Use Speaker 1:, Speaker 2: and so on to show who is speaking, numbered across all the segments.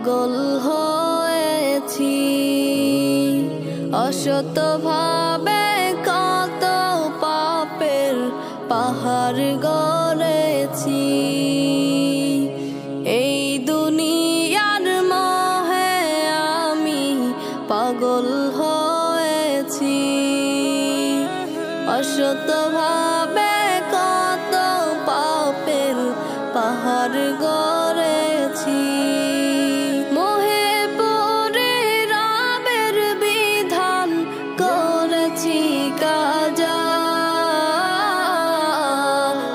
Speaker 1: পাগল হয়েছি। অসত ভাবে কত পাপের পাহাড় গড়েছি। এই দুনিয়ার মোহে আমি পাগল হয়েছি। অসত ভাবে কত পাপের পাহাড় গড়েছি। মোহে পড়ে রবের বিধান করেছি কাজা।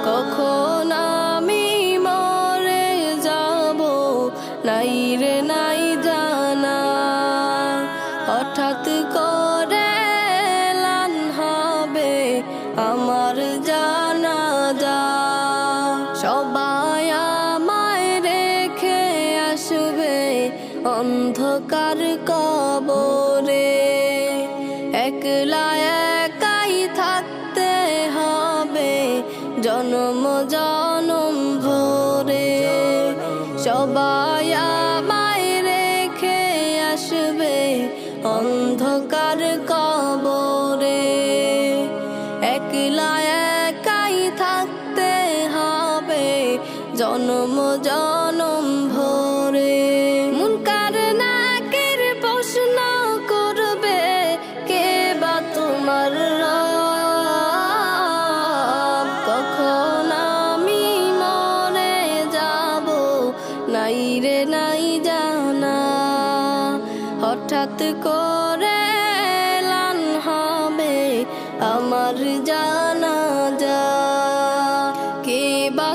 Speaker 1: কখন আমি মরে যাব নাই রে নাই জানা। হঠাৎ করে এলান হবে আমার জানাজা। সবাই আমায় রেখে আসবে অন্ধকার কবরে। একলা একাই থাকতে হবে জনম জনম ভরে। সবাই আমায় রেখে আসবে অন্ধকার কবরে। একলা একাই থাকতে হবে জনম জনম ভরে। মুনকার নাকির প্রশ্ন করবে কে বা তোমার রব। কখন আমি মরে যাব নাই রে নাই জানা। হঠাৎ করে এলান হবে আমার জানাজা। কে বা